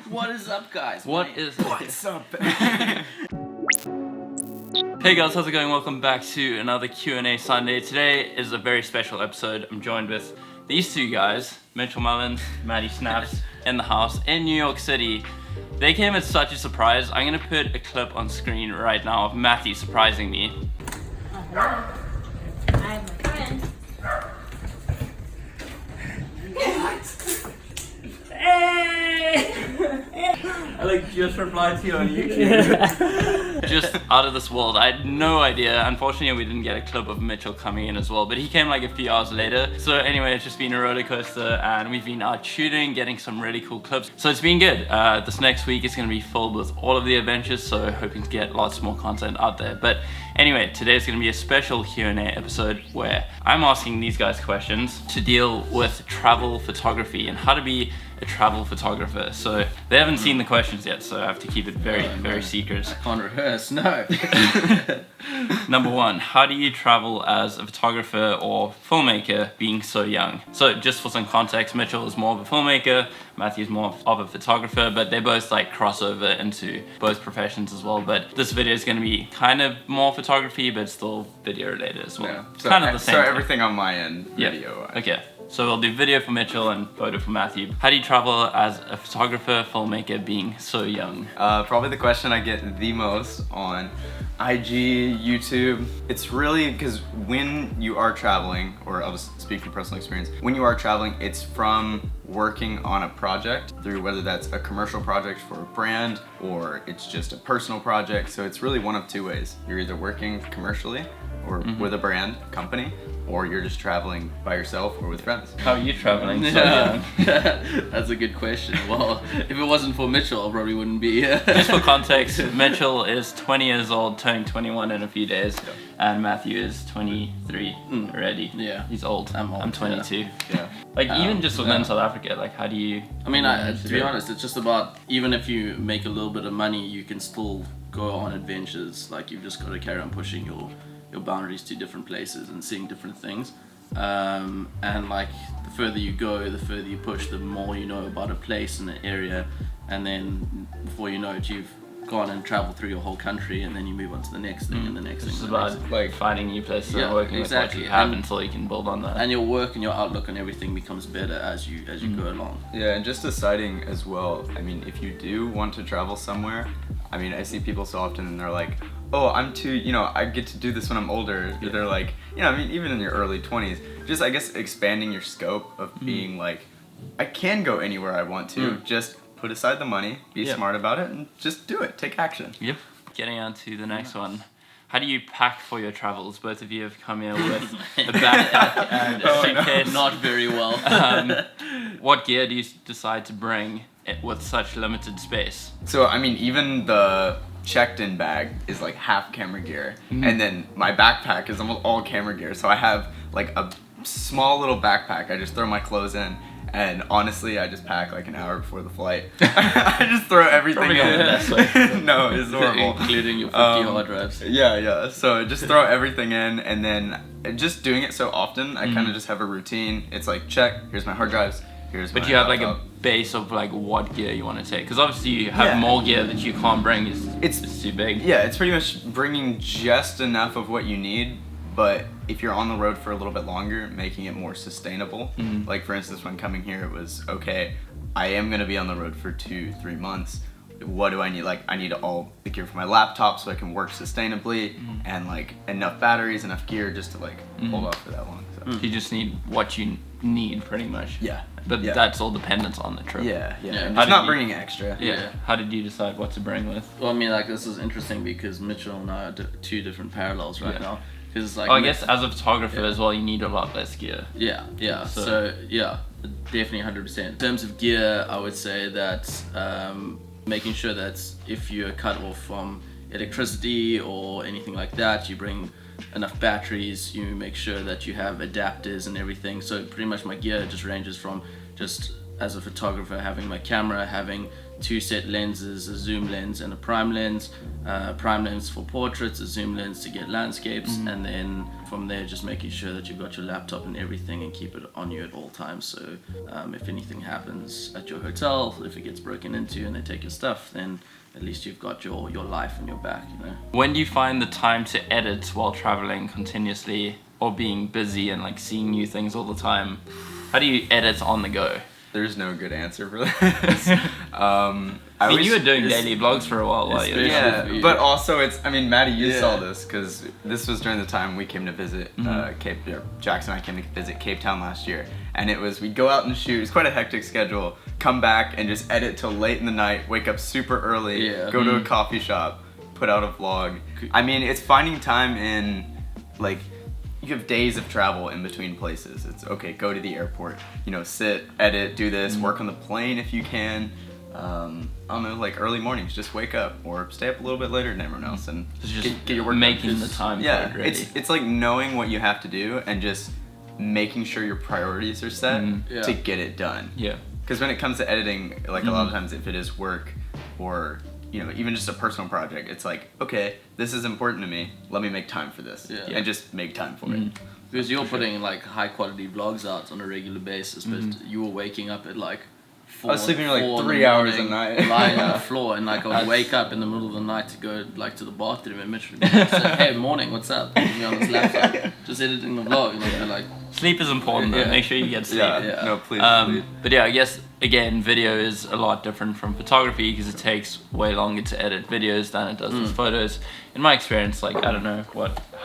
What is up, guys? What's up? Hey guys, how's it going? Welcome back to another Q&A Sunday. Today is a very special episode. I'm joined with these two guys, Mitchell Mullins, Maddie Snaps, in the house in New York City. They came as such a surprise. I'm gonna put a clip on screen right now of Matthew surprising me. I have my friend. Hey! I just replied to you on YouTube. Just out of this world. I had no idea. Unfortunately, we didn't get a clip of Mitchell coming in as well, but he came like a few hours later. So anyway, it's just been a roller coaster and we've been out shooting, getting some really cool clips. So it's been good. This next week is going to be filled with all of the adventures, so hoping to get lots more content out there. But anyway, today is going to be a special Q&A episode where I'm asking these guys questions to deal with travel photography and how to be a travel photographer. So they haven't seen the questions yet, so I have to keep it very secret. I can't rehearse, no. Number one, how do you travel as a photographer or filmmaker being so young? So just for some context, Mitchell is more of a filmmaker, Matthew's more of a photographer, but they both like cross over into both professions as well. But this video is going to be kind of more photography, but still video related as well. Yeah. It's kind of the same So thing. everything on my end, video. Okay. So we'll do video for Mitchell and photo for Matthew. How do you travel as a photographer, filmmaker being so young? Probably the question I get the most on IG, YouTube. It's really because when you are traveling, or I'll just speak from personal experience, when you are traveling, it's from working on a project through whether that's a commercial project for a brand or it's just a personal project. So it's really one of two ways. You're either working commercially or with a brand company, or you're just traveling by yourself or with friends. How are you traveling so young? That's a good question. Well, if it wasn't for Mitchell, I probably wouldn't be here. Just for context, Mitchell is 20 years old, turning 21 in a few days, and Matthew is 23 already. Yeah. He's old. I'm old, 22. Yeah. Like even just within yeah. South Africa, like how do you... I mean, to be honest, it's just about, even if you make a little bit of money, you can still go on adventures. Like, you've just got to carry on pushing your boundaries to different places and seeing different things. And like, the further you go, the further you push, the more you know about a place and an area. And then before you know it, you've gone and traveled through your whole country, and then you move on to the next thing and the next thing. It's and the next about thing. like finding new places Yeah, and working exactly. with what you have And- until you can build on that. And your work and your outlook and everything becomes better as you go along. Yeah, and just deciding as well, I mean, if you do want to travel somewhere, I mean, I see people so often and they're like, oh, I'm too, I get to do this when I'm older. Yeah. They're like, I mean, even in your early 20s, just, I guess, expanding your scope of being like, I can go anywhere I want to, just put aside the money, be Yeah. smart about it, and just do it, take action. Yep. Getting on to the next one. How do you pack for your travels? Both of you have come here with a backpack and a suitcase. Not very well. What gear do you decide to bring with such limited space? So, I mean, even the checked-in bag is like half camera gear, and then my backpack is almost all camera gear. So I have like a small little backpack. I just throw my clothes in, and honestly, I just pack like an hour before the flight. I just throw everything Probably not in. the best way. No, it's horrible. Including your 50 hard drives. Yeah. So just throw everything in, and then just doing it so often, I kind of just have a routine. It's like, check, here's my hard drives, here's But my you have like a laptop. base of like what gear you want to take, because obviously you have Yeah. more gear that you can't bring. It's- It's too big. Yeah, it's pretty much bringing just enough of what you need, but if you're on the road for a little bit longer, making it more sustainable. Like, for instance, when coming here, it was, okay, I am going to be on the road for 2-3 months. What do I need? Like, I need all the gear for my laptop so I can work sustainably, and like enough batteries, enough gear just to like hold off for that long. So. You just need what you need pretty much. Yeah. But Yeah. that's all dependent on the trip. Yeah. Yeah. And How just did not you- bringing extra. Yeah. How did you decide what to bring with? Well, I mean, like, this is interesting because Mitchell and I are two different parallels right Yeah. now. Because, like, Oh, I guess as a photographer as well, you need a lot less gear. Yeah. So- So yeah, definitely 100%. In terms of gear, I would say that making sure that if you're cut off from electricity or anything like that, you bring enough batteries. You make sure that you have adapters and everything. So pretty much my gear just ranges from just as a photographer having my camera, having 2 set lenses, a zoom lens and a prime lens. Prime lens for portraits, a zoom lens to get landscapes, and then from there just making sure that you've got your laptop and everything and keep it on you at all times. So if anything happens at your hotel, if it gets broken into and they take your stuff, then at least you've got your life on your back, you know. When do you find the time to edit while traveling continuously or being busy and like seeing new things all the time? How do you edit on the go? There's no good answer for this. I mean, you were doing daily vlogs for a while you were Yeah, but also Maddie, you saw this because this was during the time we came to visit Jackson and I came to visit Cape Town last year, and we'd go out and shoot. It was quite a hectic schedule. Come back and just edit till late in the night. Wake up super early. Go to a coffee shop. Put out a vlog. I mean, it's finding time in like. You have days of travel in between places. It's okay, go to the airport, sit, edit, do this, work on the plane if you can. I don't know, like early mornings, just wake up or stay up a little bit later than everyone else and just get your work making done. the time Yeah, for it ready. it's like knowing what you have to do and just making sure your priorities are set to get it done. Yeah. Because when it comes to editing, like a lot of times if it is work or even just a personal project, it's like, okay, this is important to me. Let me make time for this, and just make time for it. Because you're putting like high quality vlogs out on a regular basis, but you were waking up at like 4, I was sleeping like 4 in 3 the hours a morning, night, lying on the floor, and like I would wake up in the middle of the night to go like to the bathroom, and Mitch would be like, "Hey, morning, what's up?" And me on his laptop, just editing the vlog, and I'd be like, Sleep is important though. Make sure you get sleep. Yeah. No, please. Please. But yeah, I guess again, video is a lot different from photography because it takes way longer to edit videos than it does with photos. In my experience, like I don't know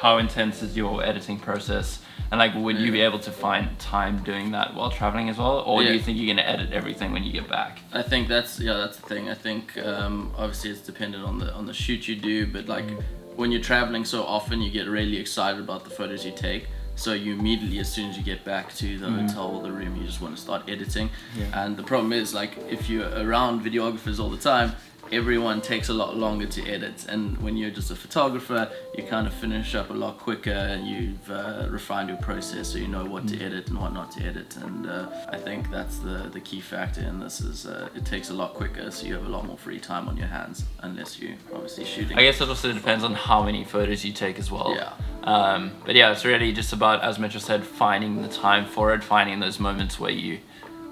how intense is your editing process, and like would you be able to find time doing that while traveling as well, or do you think you're gonna edit everything when you get back? I think that's the thing. I think obviously it's dependent on the shoot you do, but like when you're traveling so often, you get really excited about the photos you take. So you immediately, as soon as you get back to the hotel or the room, you just want to start editing. And the problem is, like, if you're around videographers all the time, everyone takes a lot longer to edit. And when you're just a photographer, you kind of finish up a lot quicker, and you've refined your process, so you know what to edit and what not to edit. And I think that's the key factor in this is it takes a lot quicker, so you have a lot more free time on your hands, unless you're obviously shooting. I guess it also depends on how many photos you take as well. Yeah. But yeah, it's really just about, as Mitchell said, finding the time for it, finding those moments where you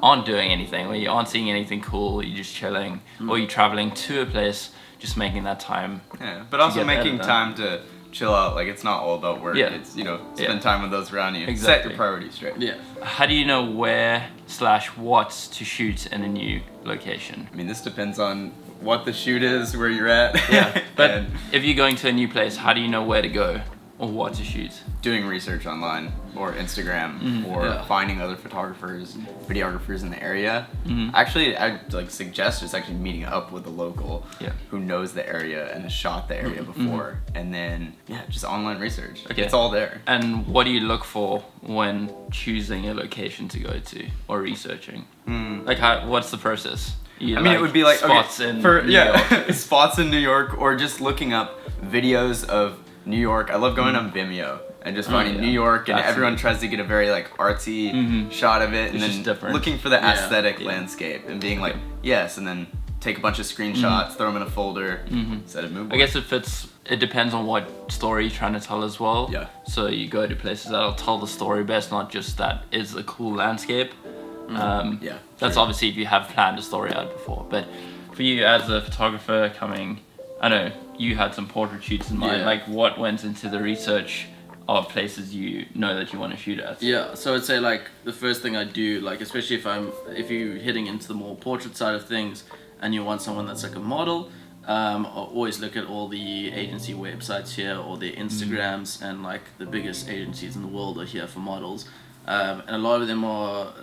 aren't doing anything, where you aren't seeing anything cool, you're just chilling, or you're traveling to a place, just making that time. Yeah, but also making time to chill out. Like, it's not all about work. It's, spend time with those around you. Exactly. Set your priorities straight. Yeah. How do you know where/what to shoot in a new location? I mean, this depends on what the shoot is, where you're at. Yeah, but if you're going to a new place, how do you know where to go or what to shoot? Doing research online or Instagram or finding other photographers, videographers in the area. Actually, I'd like suggest just actually meeting up with a local who knows the area and has shot the area before, and then just online research. Okay. It's all there. And what do you look for when choosing a location to go to or researching? Like, what's the process? It would be like spots in New York. spots in New York, or just looking up videos of New York. I love going on Vimeo and just finding New York, and everyone tries to get a very like artsy shot of it, and then looking for the aesthetic landscape and being like, yes, and then take a bunch of screenshots, throw them in a folder, set a mood board. I guess it depends on what story you're trying to tell as well. Yeah. So you go to places that'll tell the story best, not just that is a cool landscape. That's obviously if you have planned a story out before. But for you as a photographer coming, I know you had some portrait shoots in mind. Like, what went into the research of places you know that you want to shoot at? Yeah, so I'd say like the first thing I do, like especially if you're heading into the more portrait side of things and you want someone that's like a model, I always look at all the agency websites here or their Instagrams, and like the biggest agencies in the world are here for models. And a lot of them are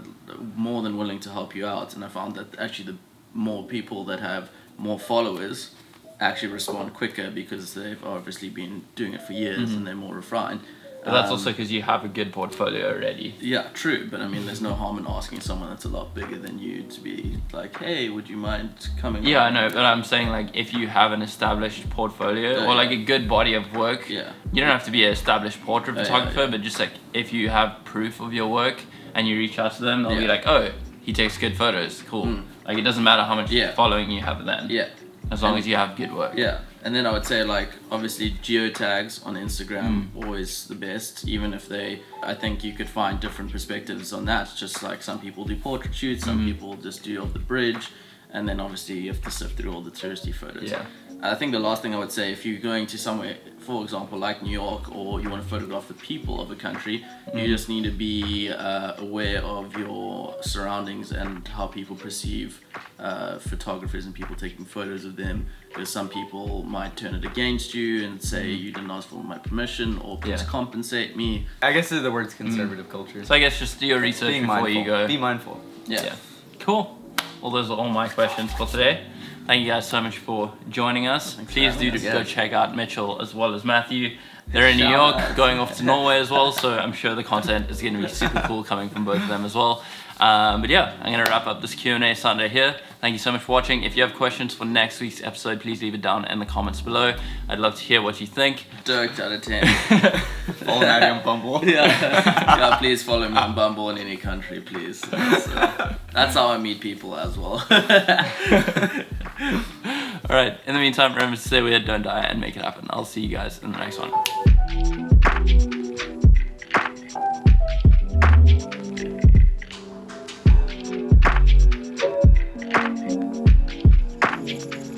more than willing to help you out, and I found that actually the more people that have more followers actually respond quicker because they've obviously been doing it for years and they're more refined. But that's also because you have a good portfolio already. Yeah, true, but I mean there's no harm in asking someone that's a lot bigger than you to be like, hey, would you mind coming Yeah, on? I know, but I'm saying like if you have an established portfolio or like a good body of work, you don't have to be an established portrait photographer, but just like if you have proof of your work and you reach out to them, they'll be like, oh, he takes good photos, cool. Like it doesn't matter how much Yeah. following you have then. Yeah. As long as you have good work. Yeah, and then I would say like obviously geotags on Instagram always the best. Even if I think you could find different perspectives on that. Just like some people do portrait shoots, some people just do of the bridge, and then obviously you have to sift through all the touristy photos. Yeah. I think the last thing I would say, if you're going to somewhere, for example, like New York, or you want to photograph the people of a country, you just need to be aware of your surroundings and how people perceive photographers and people taking photos of them. Because some people might turn it against you and say you didn't ask for my permission, or please Yeah. compensate me. I guess the word's conservative culture. So I guess just do your research Being before mindful. you go. Be mindful. Yeah. Cool. Well, those are all my questions for today. Thank you guys so much for joining us. Please do having us. go check out Mitchell as well as Matthew. They're in New Shout York, out. going off to Norway as well, so I'm sure the content is going to be super cool coming from both of them as well. But yeah, I'm going to wrap up this Q&A Sunday here. Thank you so much for watching. If you have questions for next week's episode, please leave it down in the comments below. I'd love to hear what you think. Dirk out of 10. Follow Maddie on Bumble. Yeah, please follow me on Bumble in any country, please. That's how I meet people as well. All right, in the meantime, remember to stay weird, don't die, and make it happen. I'll see you guys in the next one.